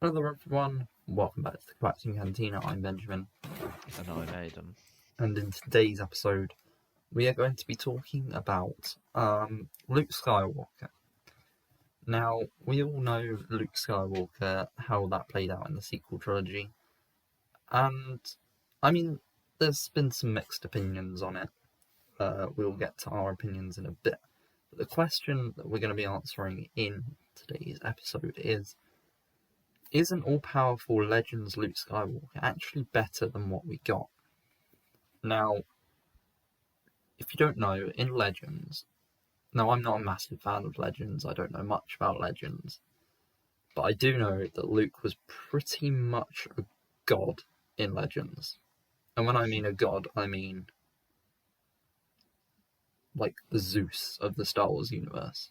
Hello everyone, welcome back to the Coaxium Cantina. I'm Benjamin, And I'm Aidan. and in today's episode, we are going to be talking about Luke Skywalker. Now, we all know Luke Skywalker, how that played out in the sequel trilogy, and I mean, there's been some mixed opinions on it. We'll get to our opinions in a bit. But the question that we're going to be answering in today's episode is an all-powerful Legends Luke Skywalker actually better than what we got? Now, if you don't know, in Legends, now I'm not a massive fan of Legends, I don't know much about Legends, but I do know that Luke was pretty much a god in Legends. And when I mean a god, I mean like the Zeus of the Star Wars universe.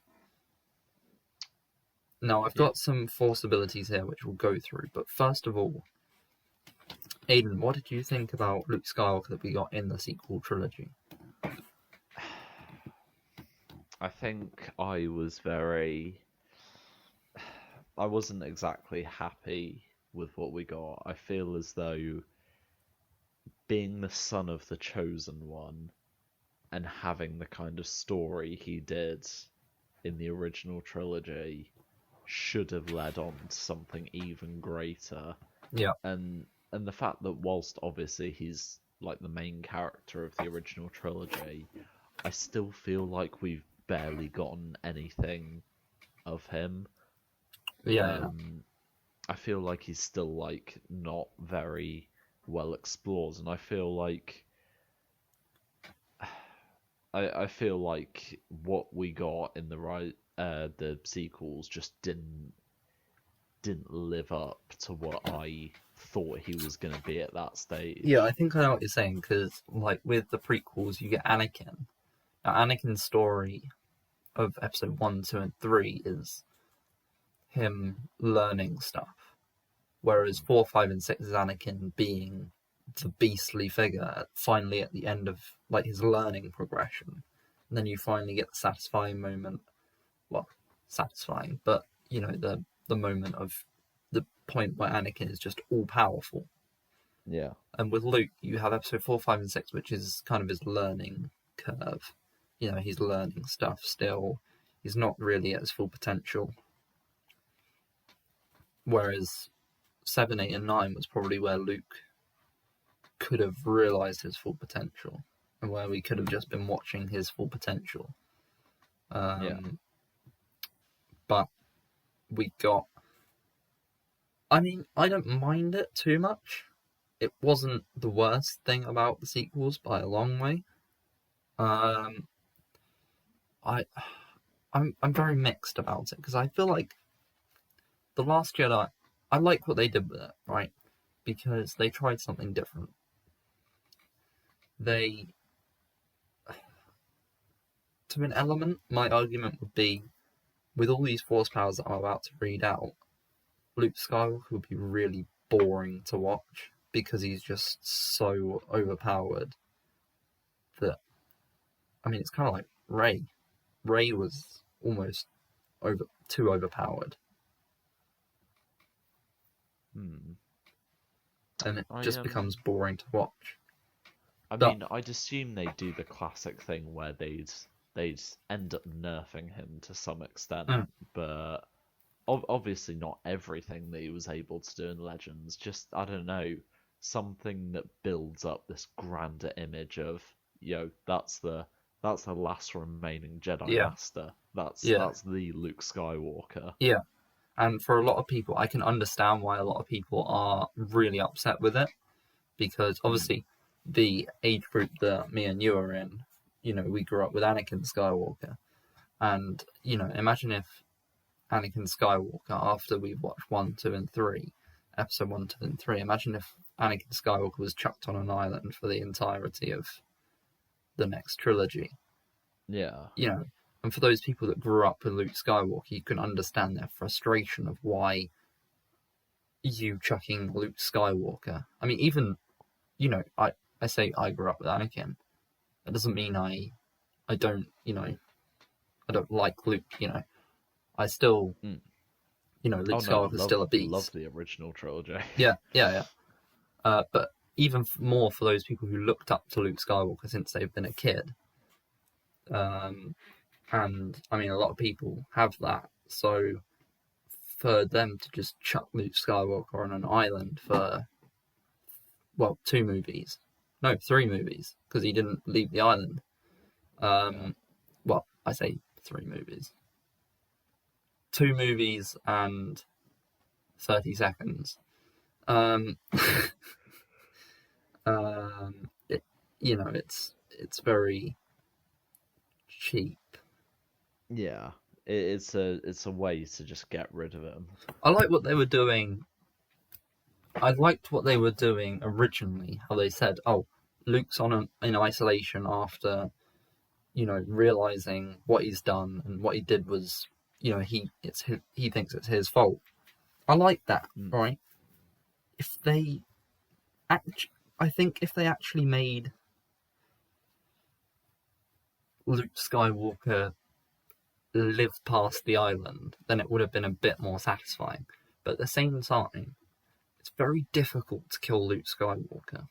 Now, I've got some Force abilities here which we'll go through, but first of all, Aidan, what did you think about Luke Skywalker that we got in the sequel trilogy? I think I wasn't exactly happy with what we got. I feel as though being the son of the chosen one and having the kind of story he did in the original trilogy should have led on to something even greater. Yeah. And the fact that whilst obviously he's like the main character of the original trilogy, I still feel like we've barely gotten anything of him. Yeah. I feel like he's still like not very well explored, and I feel like what we got in the sequels just didn't live up to what I thought he was going to be at that stage. Yeah, I think I know what you're saying, because like with the prequels, you get Anakin. Now, Anakin's story of episode 1, 2, and 3 is him learning stuff, whereas 4, 5, and 6 is Anakin being the beastly figure finally at the end of like his learning progression. And then you finally get the satisfying moment. Well, satisfying, but you know, the moment of the point where Anakin is just all powerful. Yeah. And with Luke, you have episode 4, 5, and 6, which is kind of his learning curve. You know, he's learning stuff still. He's not really at his full potential. Whereas 7, 8, and 9 was probably where Luke could have realised his full potential, and where we could have just been watching his full potential. But we got... I mean, I don't mind it too much. It wasn't the worst thing about the sequels by a long way. I'm very mixed about it, because I feel like The Last Jedi, I like what they did with it, right? Because they tried something different. To an element, my argument would be, with all these force powers that I'm about to read out, Luke Skywalker would be really boring to watch, because he's just so overpowered that, I mean, it's kind of like Rey. Rey was almost too overpowered. And it just becomes boring to watch. I mean, I'd assume they do the classic thing where they'd end up nerfing him to some extent, but obviously not everything that he was able to do in Legends. Just, I don't know, something that builds up this grander image of, that's the last remaining Jedi Master. That's the Luke Skywalker. Yeah. And for a lot of people, I can understand why a lot of people are really upset with it, because obviously the age group that me and you are in, you know, we grew up with Anakin Skywalker. And, you know, imagine if Anakin Skywalker, after we've watched 1, 2, and 3, episode 1, 2, and 3, imagine if Anakin Skywalker was chucked on an island for the entirety of the next trilogy. Yeah. You know, and for those people that grew up with Luke Skywalker, you can understand their frustration of why you chucking Luke Skywalker. I mean, even, you know, I say I grew up with Anakin. That doesn't mean I don't, you know, I don't like Luke, you know. I still Luke Oh no, Skywalker's still a love beast. the original trilogy. Yeah. But even more for those people who looked up to Luke Skywalker since they've been a kid. And I mean, a lot of people have that. So for them to just chuck Luke Skywalker on an island for, well, 2 movies. No, 3 movies, because he didn't leave the island. Well, I say 3 movies. 2 movies and 30 seconds. It's very cheap. Yeah, it's a way to just get rid of him. I like what they were doing. I liked what they were doing originally. How they said, "Oh, Luke's in isolation after, realizing what he's done, and what he did was, he thinks it's his fault." I like that, right? I think if they actually made Luke Skywalker live past the island, then it would have been a bit more satisfying. But at the same time, it's very difficult to kill Luke Skywalker.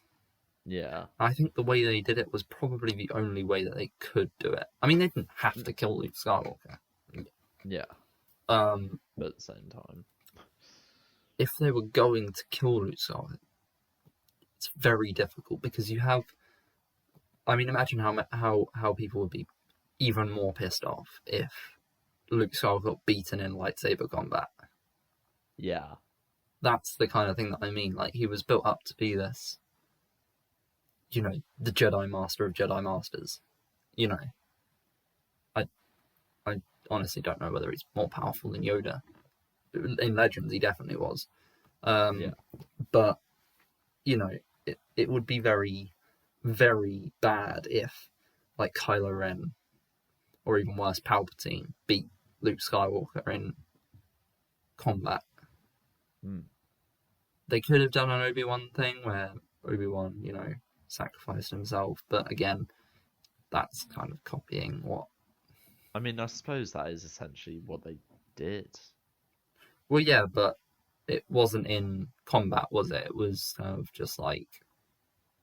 Yeah. I think the way they did it was probably the only way that they could do it. I mean, they didn't have to kill Luke Skywalker. Yeah. But at the same time, if they were going to kill Luke Skywalker, it's very difficult because you have. I mean, imagine how people would be even more pissed off if Luke Skywalker got beaten in lightsaber combat. Yeah. That's the kind of thing that I mean. Like, he was built up to be this, the Jedi Master of Jedi Masters. I honestly don't know whether he's more powerful than Yoda. In Legends, he definitely was. But, it would be very, very bad if, like, Kylo Ren, or even worse, Palpatine, beat Luke Skywalker in combat. They could have done an Obi-Wan thing where Obi-Wan, sacrificed himself, but again, that's kind of copying what... I mean, I suppose that is essentially what they did. Well, yeah, but it wasn't in combat, was it? It was kind of just like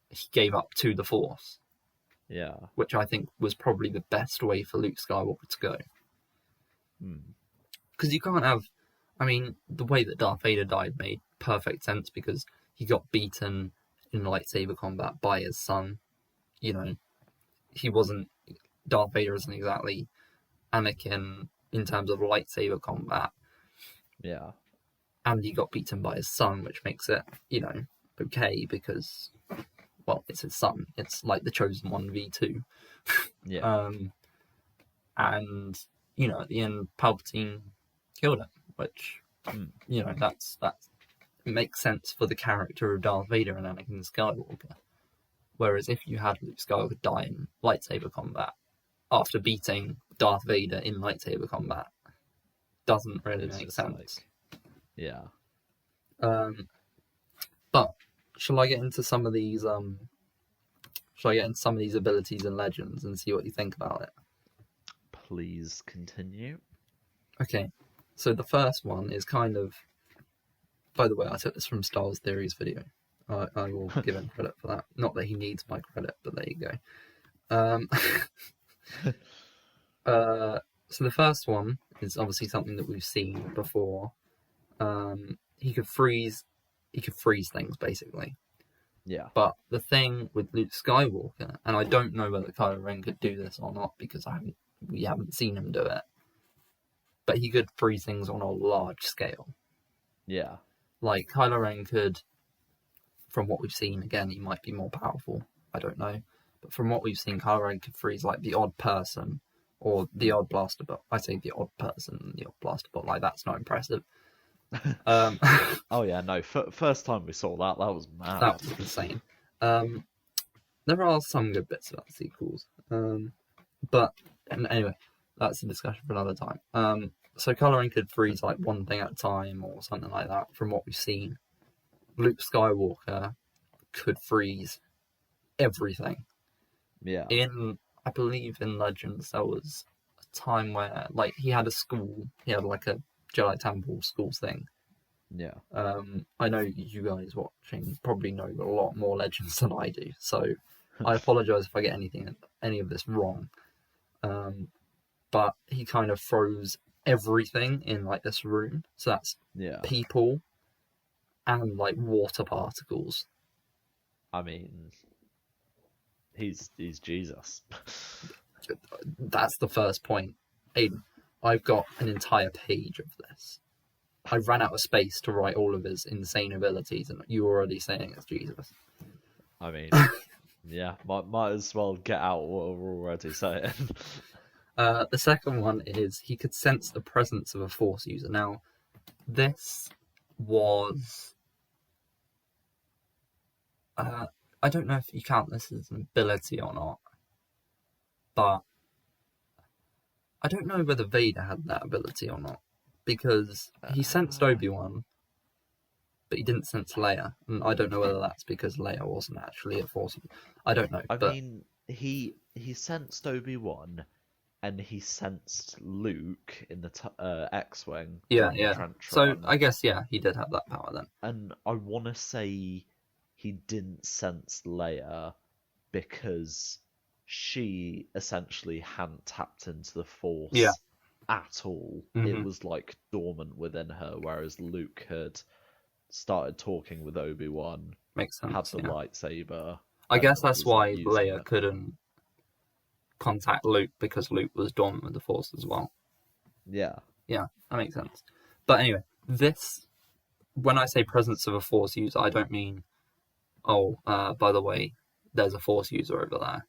he gave up to the Force. Yeah. Which I think was probably the best way for Luke Skywalker to go. Because you can't have... I mean, the way that Darth Vader died made perfect sense because he got beaten in lightsaber combat by his son. He wasn't... Darth Vader isn't exactly Anakin in terms of lightsaber combat. Yeah. And he got beaten by his son, which makes it, okay because, well, it's his son. It's like the Chosen One v2. Yeah. And, at the end, Palpatine killed him, which, that's it makes sense for the character of Darth Vader and Anakin Skywalker. Whereas if you had Luke Skywalker die in lightsaber combat after beating Darth Vader in lightsaber combat, doesn't really make sense. Yeah. But shall I get into some of these? Shall I get into some of these abilities and legends and see what you think about it? Please continue. Okay, so the first one is kind of. By the way, I took this from Star Wars Theory's video. I will give him credit for that. Not that he needs my credit, but there you go. So the first one is obviously something that we've seen before. He could freeze things basically. Yeah. But the thing with Luke Skywalker, and I don't know whether Kylo Ren could do this or not because we haven't seen him do it. But he could freeze things on a large scale. Yeah. Like Kylo Ren could, from what we've seen, again, he might be more powerful. I don't know. But from what we've seen, Kylo Ren could freeze like the odd person or the odd blaster bot. I say the odd person, the odd blaster bot. Like, that's not impressive. Oh yeah, no. First time we saw that was mad. That was insane. There are some good bits about the sequels. But anyway, that's a discussion for another time. So Kylo Ren could freeze like one thing at a time or something like that from what we've seen. Luke Skywalker could freeze everything. Yeah. I believe in Legends there was a time where like he had a school, he had like a Jedi Temple schools thing. Yeah. I know you guys watching probably know a lot more legends than I do, so I apologise if I get any of this wrong. But he kind of throws everything in like this room, so that's people and like water particles. I mean, he's Jesus. That's the first point. Aiden, I've got an entire page of this. I ran out of space to write all of his insane abilities, and you're already saying it's Jesus. I mean, yeah, might as well get out what we're already saying. The second one is he could sense the presence of a Force user. Now, this was... I don't know if you count this as an ability or not, but I don't know whether Vader had that ability or not, because he sensed Obi-Wan, but he didn't sense Leia, and I don't know whether that's because Leia wasn't actually a Force. I don't know. I mean, he sensed Obi-Wan, and he sensed Luke in the X-wing. Yeah. So I guess he did have that power then. And I want to say he didn't sense Leia because she essentially hadn't tapped into the Force at all. Mm-hmm. It was like dormant within her, whereas Luke had started talking with Obi-Wan. Makes sense. Had the lightsaber. I guess that's why Leia couldn't contact Luke, because Luke was dormant with the Force as well. Yeah, that makes sense. But anyway, when I say presence of a Force user, I don't mean, by the way, there's a Force user over there.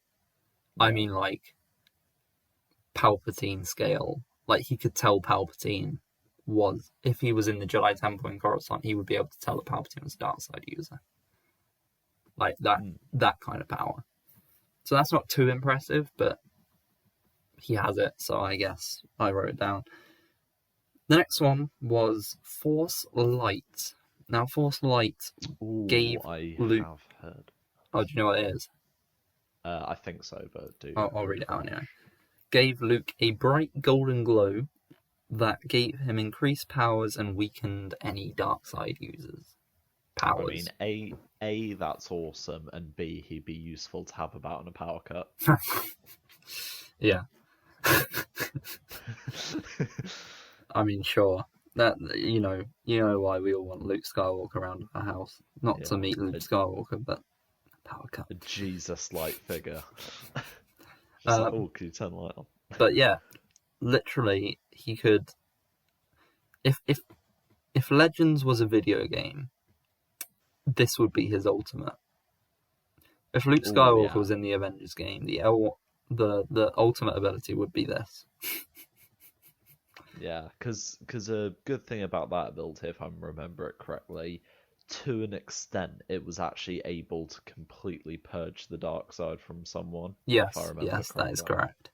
I mean, like, Palpatine scale. Like, he could tell Palpatine if he was in the Jedi Temple in Coruscant, he would be able to tell that Palpatine was a dark side user. Like, that kind of power. So that's not too impressive, but he has it, so I guess I wrote it down. The next one was Force Light. Now, Force Light gave Luke... have heard. Oh, do you know what it is? I think so, but do... I'll read it out anyway. Gave Luke a bright golden glow that gave him increased powers and weakened any dark side users' powers. I mean, A, that's awesome, and B, he'd be useful to have about in a power cut. Yeah. I mean, sure. That you know why we all want Luke Skywalker around our house. Not to meet Luke Skywalker, but a power cut. A Jesus-like figure. Just can you turn the light on? But yeah, literally, he could. If Legends was a video game, this would be his ultimate. If Luke Skywalker was in the Avengers game, the ultimate ability would be this. Yeah, because a good thing about that ability, if I remember it correctly, to an extent, it was actually able to completely purge the dark side from someone. Yes, if I remember correctly. That is correct.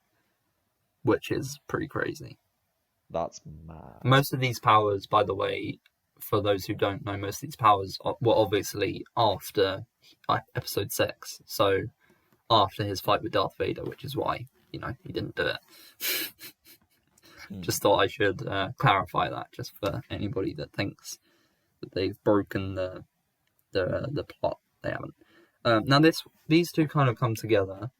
Which is pretty crazy. That's mad. Most of these powers, by the way, for those who don't know, most of these powers were obviously after Episode 6. So after his fight with Darth Vader, which is why, he didn't do it. Just thought I should clarify that, just for anybody that thinks that they've broken the plot. They haven't. Now these two kind of come together.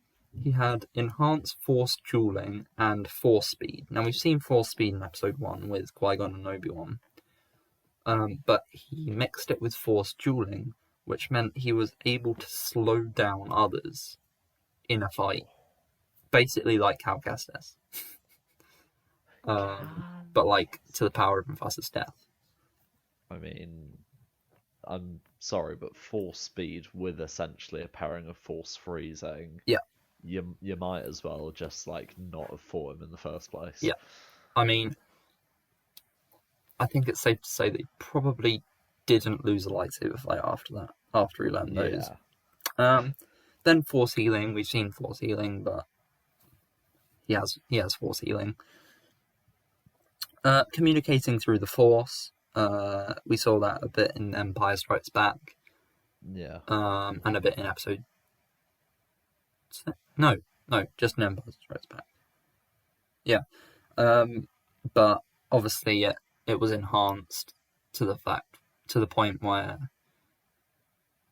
He had enhanced Force dueling and Force speed. Now we've seen Force speed in Episode 1 with Qui-Gon and Obi-Wan. But he mixed it with Force dueling, which meant he was able to slow down others in a fight. Basically like Cal Kestis. But like to the power of Mufasa's death. I mean, I'm sorry, but Force speed with essentially a pairing of Force freezing. Yeah. You might as well just not have fought him in the first place. Yeah. I mean, I think it's safe to say that he probably didn't lose a lightsaber fight after that, after he learned those. Yeah. Then Force healing. We've seen Force healing, but he has Force healing. Communicating through the Force. We saw that a bit in Empire Strikes Back. Yeah. And a bit in Episode... No, just in Empire Strikes Back. Yeah. But obviously it was enhanced to the point where,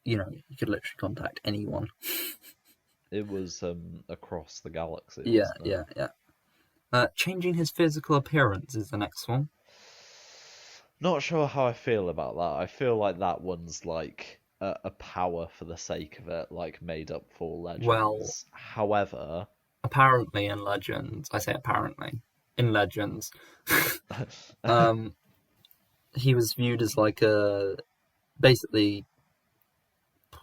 you could literally contact anyone. It was across the galaxy, Yeah, wasn't it? yeah. Changing his physical appearance is the next one. Not sure how I feel about that. I feel like that one's like a power for the sake of it, like made up for Legends. Well, however, apparently in Legends, I say apparently, in Legends, he was viewed as like basically, I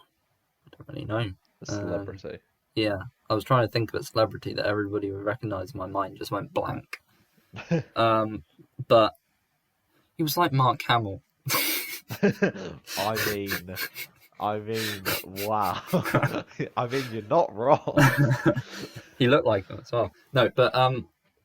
don't really know. a celebrity. Yeah, I was trying to think of a celebrity that everybody would recognise. My mind just went blank. But he was like Mark Hamill. I mean, wow. I mean, you're not wrong. He looked like him as well. No, but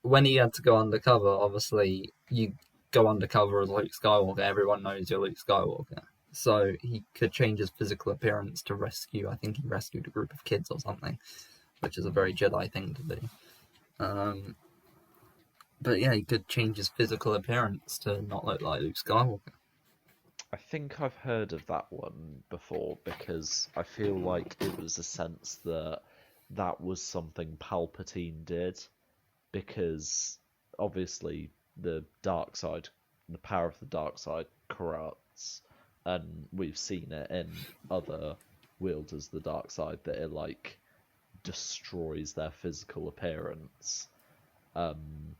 when he had to go undercover, obviously you go undercover as Luke Skywalker. Everyone knows you're Luke Skywalker. So he could change his physical appearance to rescue. I think he rescued a group of kids or something, which is a very Jedi thing to do. But yeah, he could change his physical appearance to not look like Luke Skywalker. I think I've heard of that one before because I feel like it was a sense that that was something Palpatine did because obviously the dark side, the power of the dark side corrupts, and we've seen it in other wielders the dark side that it like destroys their physical appearance. And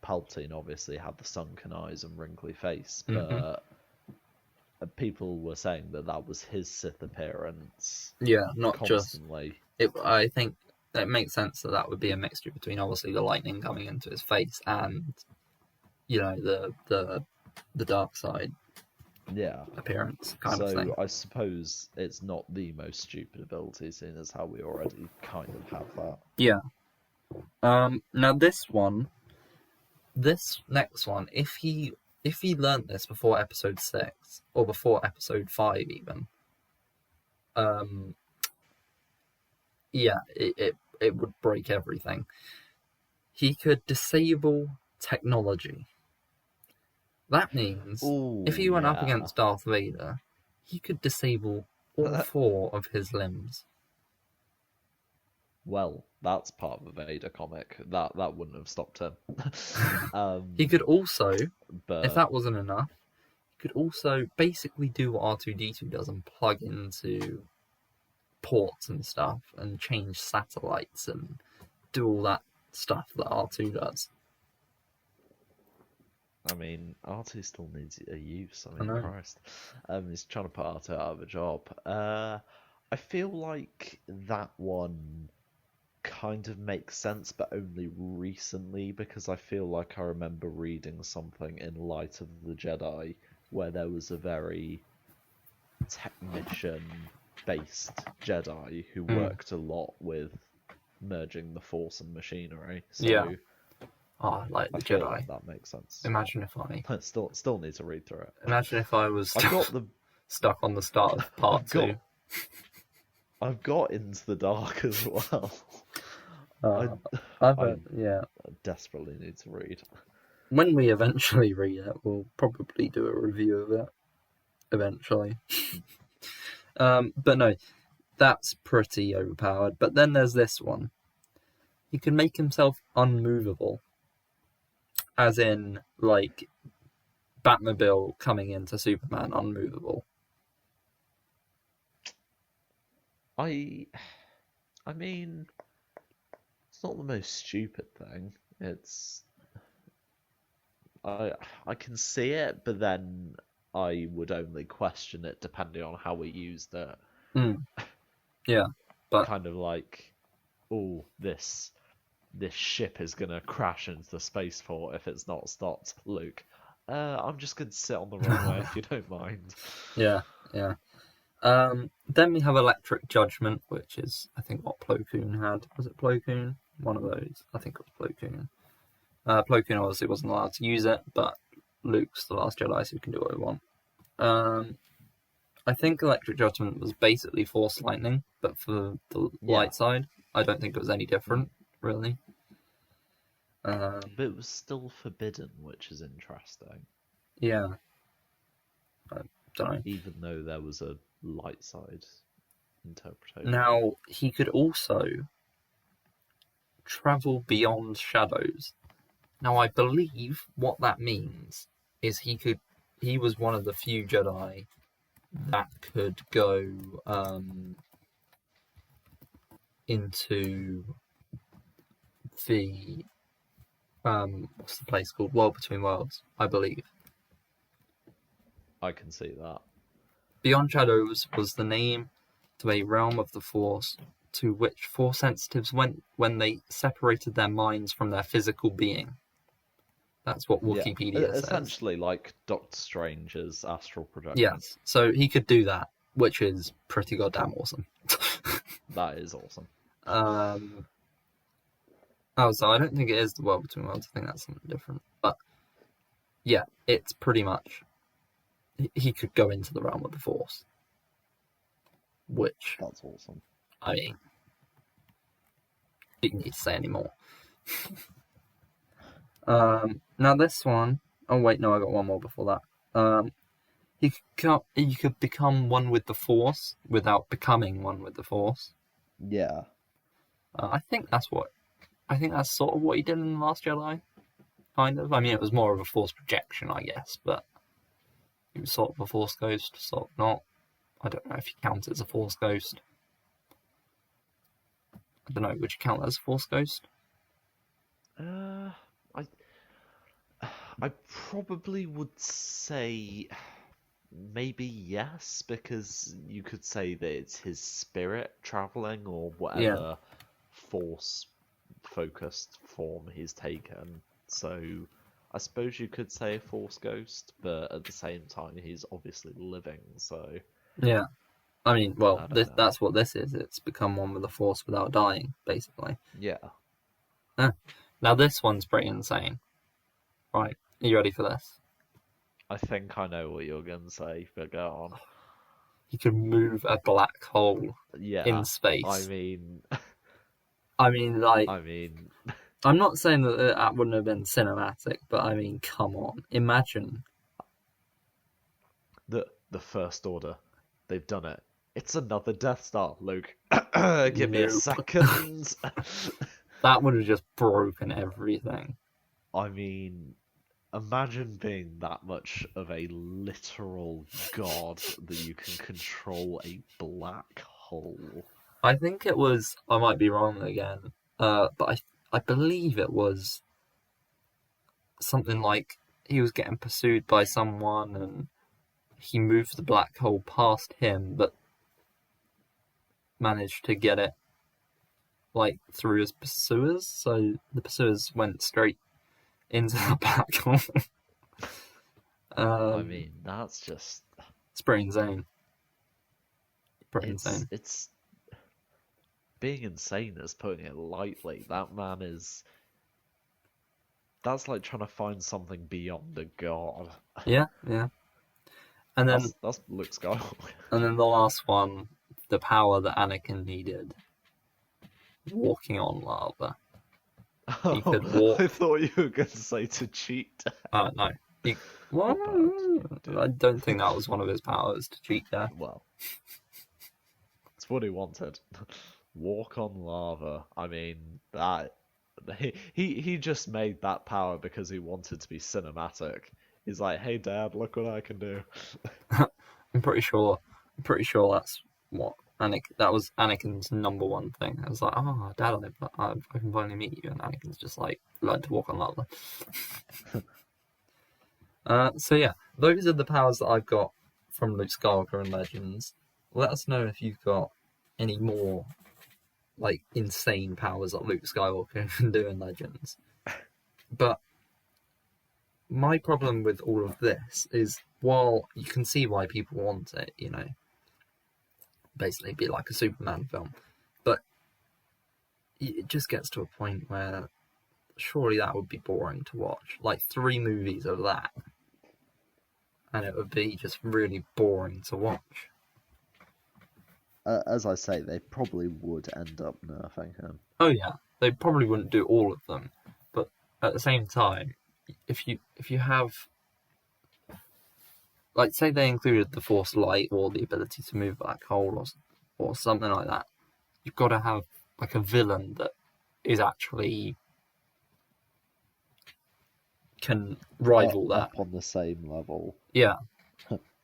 Palpatine obviously had the sunken eyes and wrinkly face, but people were saying that was his Sith appearance. Yeah, not constantly. I think it makes sense that would be a mixture between obviously the lightning coming into his face and the dark side. Yeah, appearance kind of so thing. I suppose it's not the most stupid ability, seeing as how we already kind of have that. Yeah. Now this next one, if he learnt this before episode 6 or before episode 5 even, yeah, it would break everything. He could disable technology. That means if he went up against Darth Vader, he could disable all 4 of his limbs. Well, that's part of a Vader comic. That wouldn't have stopped him. He could also, if that wasn't enough, he could also basically do what R2-D2 does and plug into ports and stuff and change satellites and do all that stuff that R2 does. I mean, R2 still needs a use. I mean, Christ. He's trying to put R2 out of a job. I feel like that one kind of makes sense, but only recently, because I feel like I remember reading something in Light of the Jedi where there was a very technician-based Jedi who worked a lot with merging the Force and machinery. So yeah. Oh, like the Jedi. Like that makes sense. Imagine if I still need to read through it. Imagine if I was stuck on the start of part 2. I've got Into the Dark as well. I desperately need to read. When we eventually read it, we'll probably do a review of it. Eventually. But no, that's pretty overpowered. But then there's this one. He can make himself unmovable. As in, like, Batmobile coming into Superman unmovable. I mean, it's not the most stupid thing. It's I can see it, but then I would only question it depending on how we used it. Yeah, but kind of like, oh, this ship is gonna crash into the spaceport if it's not stopped, Luke. I'm just gonna sit on the runway if you don't mind. Yeah. Then we have Electric Judgment, which is, I think, what Plo Koon had. Was it Plo Koon? One of those. I think it was Plo Koon. Plo Koon obviously wasn't allowed to use it, but Luke's the last Jedi, so he can do what he wants. I think Electric Judgment was basically Force Lightning, but for the light side. I don't think it was any different, really. But it was still forbidden, which is interesting. Yeah. I don't know. even though there was a light side interpretation. Now, he could also travel beyond shadows. Now, I believe what that means is he was one of the few Jedi that could go into the what's the place called? World Between Worlds, I believe. I can see that. Beyond Shadows was the name to a realm of the Force to which Force sensitives went when they separated their minds from their physical being. That's what Wikipedia says. Essentially like Doctor Strange's astral projection. Yes, so he could do that, which is pretty goddamn awesome. That is awesome. So I don't think it is the World Between Worlds. I think that's something different. But yeah, it's pretty much he could go into the realm of the Force, which that's awesome. I mean, you need to say any more. Now this one, oh wait, no, I got one more before that. You could become one with the Force without becoming one with the Force. Yeah. I think that's sort of what he did in The Last Jedi. Kind of. I mean, it was more of a Force projection, I guess, but he was sort of a Force ghost, sort of not. I don't know if you count it as a Force ghost. I don't know, would you count that as a Force ghost? I probably would say maybe yes, because you could say that it's his spirit traveling or whatever Force-focused form he's taken. So I suppose you could say a Force ghost, but at the same time, he's obviously living, so... Yeah. I mean, well, that's what this is. It's become one with the Force without dying, basically. Yeah. Now this one's pretty insane. Right, are you ready for this? I think I know what you're going to say, but go on. He could move a black hole in space. I mean, I'm not saying that wouldn't have been cinematic, but I mean, come on. Imagine. The First Order. They've done it. It's another Death Star, Luke. Give me a second. That would have just broken everything. I mean, imagine being that much of a literal god that you can control a black hole. I think it was, I might be wrong again, but I believe it was something like he was getting pursued by someone and he moved the black hole past him, but managed to get it like through his pursuers, so the pursuers went straight into the black hole. I mean, that's just... It's pretty insane. Insane. It's... Being insane is putting it lightly. That man is... That's like trying to find something beyond a god. Yeah. And then... That's Luke Skywalker. And then the last one, the power that Anakin needed. Walking on lava. He could walk. I thought you were going to say to cheat. No. I don't think that was one of his powers, to cheat there. Well, it's what he wanted. Walk on lava. I mean, that he just made that power because he wanted to be cinematic. He's like, "Hey, Dad, look what I can do." I'm pretty sure that's what that was Anakin's number one thing. I was like, "Oh, Dad, I can finally meet you," and Anakin's just like, "Learn to walk on lava." So yeah, those are the powers that I've got from Luke Skywalker and Legends. Let us know if you've got any more like insane powers that Luke Skywalker can do in Legends. But my problem with all of this is, while you can see why people want it, basically be like a Superman film, but it just gets to a point where surely that would be boring to watch. Like 3 movies of that, and it would be just really boring to watch. As I say, they probably would end up nerfing him. Oh yeah, they probably wouldn't do all of them, but at the same time, if you have like, say they included the Force Light or the ability to move a black hole or something like that. You've got to have like a villain that is actually can rival that. Up on the same level. Yeah.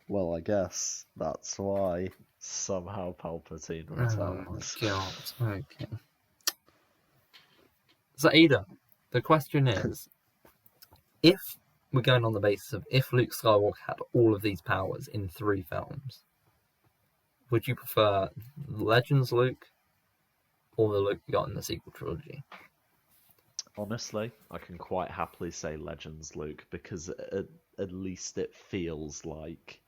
Well, I guess that's why somehow Palpatine returns. Oh my god. Okay. So Ada, the question is, if we're going on the basis of if Luke Skywalker had all of these powers in 3 films, would you prefer Legends Luke or the Luke we got in the sequel trilogy? Honestly, I can quite happily say Legends Luke, because at least it feels like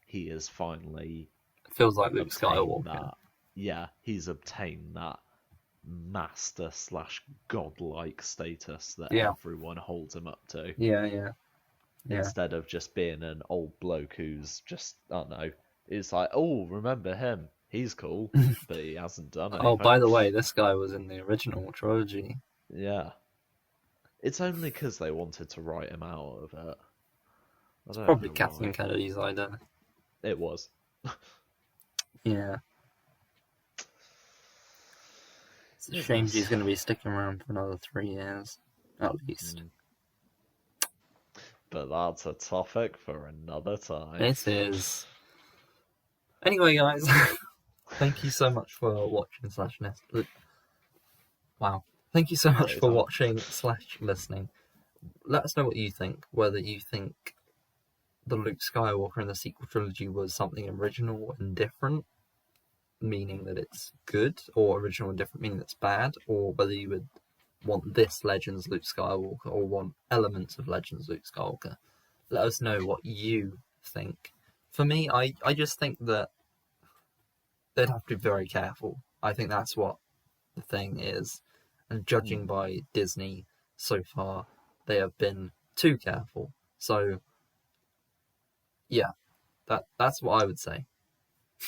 he is finally It feels like Luke Skywalker. that. Yeah, he's obtained that master / godlike status that everyone holds him up to. Yeah. Instead of just being an old bloke who's just, I don't know, it's like, oh, remember him? He's cool, but he hasn't done anything. Oh, by the way, this guy was in the original trilogy. Yeah. It's only because they wanted to write him out of it. It's probably Kathleen Kennedy's idea. It was. Yeah. It's a shame she's going to be sticking around for another 3 years, at least. But that's a topic for another time. It is. Anyway, guys, thank you so much for watching / Wow. Thank you so much for watching / listening. Let us know what you think, whether you think the Luke Skywalker in the sequel trilogy was something original and different, meaning that it's good, or original and different, meaning it's bad, or whether you would want this Legends Luke Skywalker or want elements of Legends Luke Skywalker. Let us know what you think. For me, I just think that they'd have to be very careful. I think that's what the thing is. And judging by Disney so far, they have been too careful. So, yeah, that's what I would say.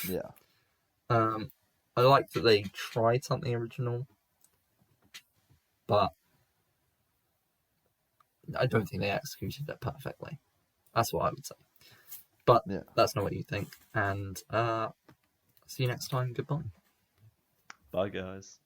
Yeah. I like that they tried something original, but I don't think they executed it perfectly. That's what I would say. But that's not what you think. And see you next time. Goodbye. Bye, guys.